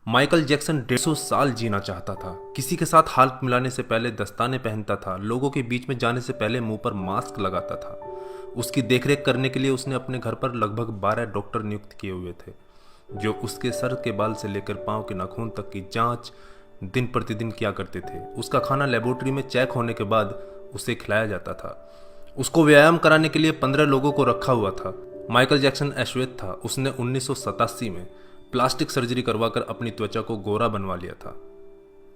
Michael Jackson 150 साल जीना चाहता था। किसी के साथ हाथ मिलाने से पहले दस्ताने पहनता था, लोगों के बीच में जाने से पहले मुंह पर मास्क लगाता था। उसकी देखरेख करने के लिए उसने अपने घर पर लगभग 12 डॉक्टर नियुक्त किए हुए थे, जो उसके सर के बाल से लेकर पांव के नाखून तक की जांच दिन प्रतिदिन किया करते थे। उसका खाना लेबोरेटरी में चेक होने के बाद उसे खिलाया जाता था। उसको व्यायाम कराने के लिए 15 लोगों को रखा हुआ था। माइकल जैक्सन अश्वेत था। उसने 1987 में प्लास्टिक सर्जरी करवाकर अपनी त्वचा को गोरा बनवा लिया था।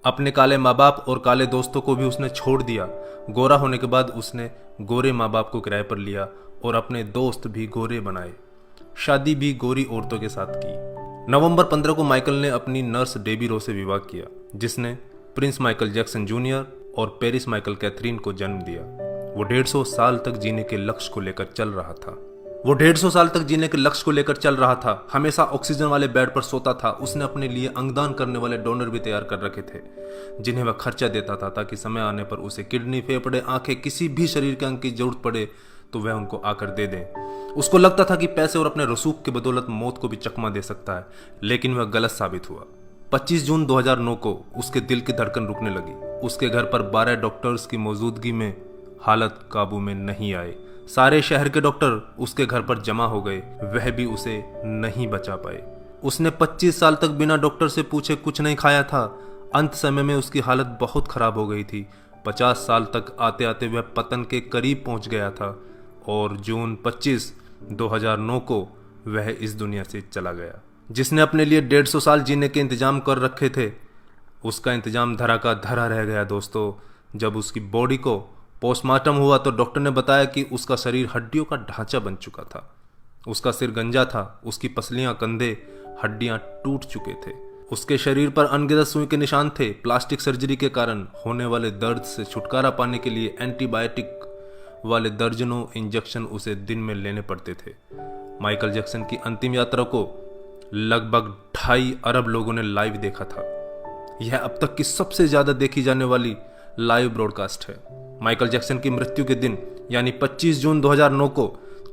अपने काले माँ बाप और काले दोस्तों को भी उसने छोड़ दिया। गोरा होने के बाद उसने गोरे माँ बाप को किराए पर लिया और अपने दोस्त भी गोरे बनाए। शादी भी गोरी औरतों के साथ की। नवंबर 15 को माइकल ने अपनी नर्स डेबी रो से विवाह किया, जिसने प्रिंस माइकल जैक्सन जूनियर और पेरिस माइकल कैथरीन को जन्म दिया। वो 150 साल तक जीने के लक्ष्य को लेकर चल रहा था। हमेशा ऑक्सीजन वाले बेड पर सोता था। उसने अपने लिए अंगदान करने वाले डोनर भी तैयार कर रखे थे, जिन्हें वह खर्चा देता था ताकि समय आने पर उसे किडनी, फेफड़े, आंखें, किसी भी शरीर के अंग की जरूरत पड़े तो वह उनको आकर दे दें। उसको लगता था कि पैसे और अपने रसूख के बदौलत मौत को भी चकमा दे सकता है, लेकिन वह गलत साबित हुआ। 25 जून 2009 को उसके दिल की धड़कन रुकने लगी। उसके घर पर 12 डॉक्टर्स की मौजूदगी में हालत काबू में नहीं आई। सारे शहर के डॉक्टर उसके घर पर जमा हो गए, वह भी उसे नहीं बचा पाए। उसने 25 साल तक बिना डॉक्टर से पूछे कुछ नहीं खाया था। अंत समय में उसकी हालत बहुत खराब हो गई थी। 50 साल तक आते आते वह पतन के करीब पहुंच गया था और जून 25, 2009 को वह इस दुनिया से चला गया। जिसने अपने लिए 150 साल जीने के इंतजाम कर रखे थे, उसका इंतजाम धरा का धरा रह गया दोस्तों। जब उसकी बॉडी को पोस्टमार्टम हुआ तो डॉक्टर ने बताया कि उसका शरीर हड्डियों का ढांचा बन चुका था। उसका सिर गंजा था, उसकी पसलियां, कंधे, हड्डियां टूट चुके थे। उसके शरीर पर अनगिनत सुई के निशान थे। प्लास्टिक सर्जरी के कारण होने वाले दर्द से छुटकारा पाने के लिए एंटीबायोटिक वाले दर्जनों इंजेक्शन उसे दिन में लेने पड़ते थे। माइकल जैक्सन की अंतिम यात्रा को लगभग 2.5 अरब लोगों ने लाइव देखा था। यह अब तक की सबसे ज्यादा देखी जाने वाली लाइव ब्रॉडकास्ट है। माइकल जैक्सन की मृत्यु के दिन यानी 25 जून 2009 को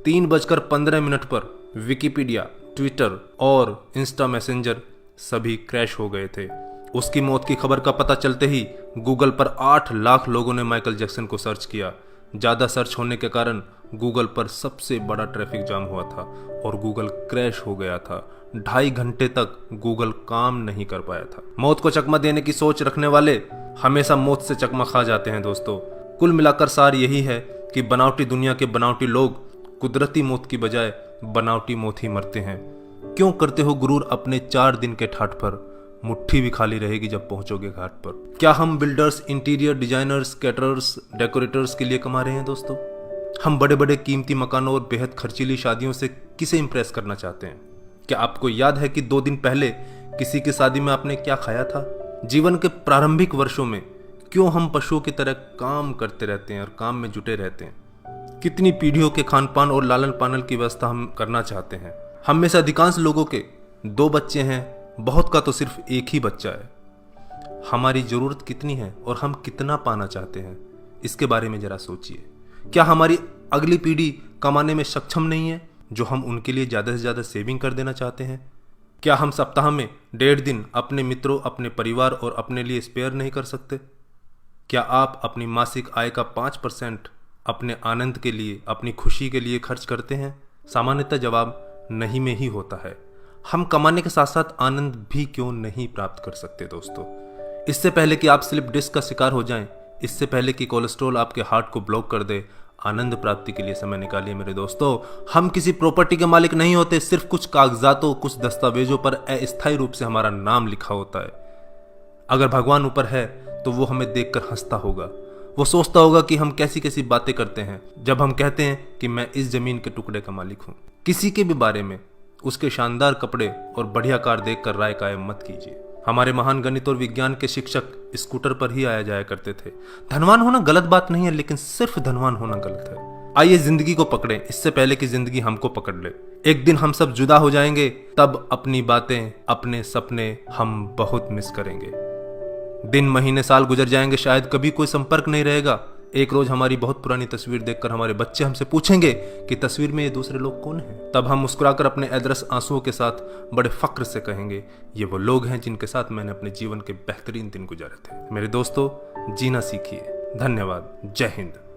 3:15 पर विकिपीडिया, ट्विटर और इंस्टा मैसेंजर सभी क्रैश हो गए थे। उसकी मौत की खबर का पता चलते ही गूगल पर 8 लाख लोगों ने माइकल जैक्सन को सर्च किया। ज्यादा सर्च होने के कारण गूगल पर सबसे बड़ा ट्रैफिक जाम हुआ था और गूगल क्रैश हो गया था। 2.5 घंटे तक गूगल काम नहीं कर पाया था। मौत को चकमा देने की सोच रखने वाले हमेशा मौत से चकमा खा जाते हैं दोस्तों। कुल मिलाकर सार यही है कि बनावटी दुनिया के बनावटी लोग कुदरती मौत की बजाय बनावटी मौत ही मरते हैं। क्यों करते हो गुरूर अपने 4 दिन के ठाठ पर? मुट्ठी भी खाली रहेगी जब पहुंचोगे घाट पर। क्या हम builders, interior designers, caterers, decorators के लिए कमा रहे हैं दोस्तों? हम बड़े बड़े कीमती मकानों और बेहद खर्चीली शादियों से किसे इंप्रेस करना चाहते हैं? क्या आपको याद है कि 2 दिन पहले किसी की शादी में आपने क्या खाया था? जीवन के प्रारंभिक वर्षों में क्यों हम पशुओं की तरह काम करते रहते हैं और काम में जुटे रहते हैं? कितनी पीढ़ियों के खान पान और लालन पालन की व्यवस्था हम करना चाहते हैं? हम में से अधिकांश लोगों के 2 बच्चे हैं, बहुत का तो सिर्फ एक ही बच्चा है। हमारी जरूरत कितनी है और हम कितना पाना चाहते हैं, इसके बारे में जरा सोचिए। क्या हमारी अगली पीढ़ी कमाने में सक्षम नहीं है जो हम उनके लिए ज्यादा से ज्यादा सेविंग कर देना चाहते हैं? क्या हम सप्ताह में 1.5 दिन अपने मित्रों, अपने परिवार और अपने लिए स्पेयर नहीं कर सकते? क्या आप अपनी मासिक आय का 5% अपने आनंद के लिए, अपनी खुशी के लिए खर्च करते हैं? सामान्यतः जवाब नहीं में ही होता है। हम कमाने के साथ साथ आनंद भी क्यों नहीं प्राप्त कर सकते दोस्तों? इससे पहले कि आप स्लिप डिस्क का शिकार हो जाएं, इससे पहले कि कोलेस्ट्रॉल आपके हार्ट को ब्लॉक कर दे, आनंद प्राप्ति के लिए समय निकालिए मेरे दोस्तों। हम किसी प्रॉपर्टी के मालिक नहीं होते, सिर्फ कुछ कागजातों, कुछ दस्तावेजों पर अस्थायी रूप से हमारा नाम लिखा होता है। अगर भगवान ऊपर है तो वो हमें देखकर हंसता होगा। वो सोचता होगा कि हम कैसी कैसी बातें करते हैं जब हम कहते हैं कि मैं इस जमीन के टुकड़े का मालिक हूं। किसी के भी बारे में उसके शानदार कपड़े और बढ़िया कार देखकर राय कायम मत कीजिए। हमारे महान गणित और विज्ञान के शिक्षक स्कूटर पर ही आया जाया करते थे। धनवान होना गलत बात नहीं है, लेकिन सिर्फ धनवान होना गलत है। आइए जिंदगी को पकड़ें इससे पहले कि जिंदगी हमको पकड़ ले। एक दिन हम सब जुदा हो जाएंगे, तब अपनी बातें, अपने सपने हम बहुत मिस करेंगे। दिन, महीने, साल गुजर जाएंगे, शायद कभी कोई संपर्क नहीं रहेगा, एक रोज हमारी बहुत पुरानी तस्वीर देखकर हमारे बच्चे हमसे पूछेंगे कि तस्वीर में ये दूसरे लोग कौन हैं। तब हम मुस्कुराकर अपने अदरस आंसुओं के साथ बड़े फक्र से कहेंगे, ये वो लोग हैं जिनके साथ मैंने अपने जीवन के बेहतरीन दिन गुजारे थे। मेरे दोस्तों, जीना सीखिए। धन्यवाद। जय हिंद।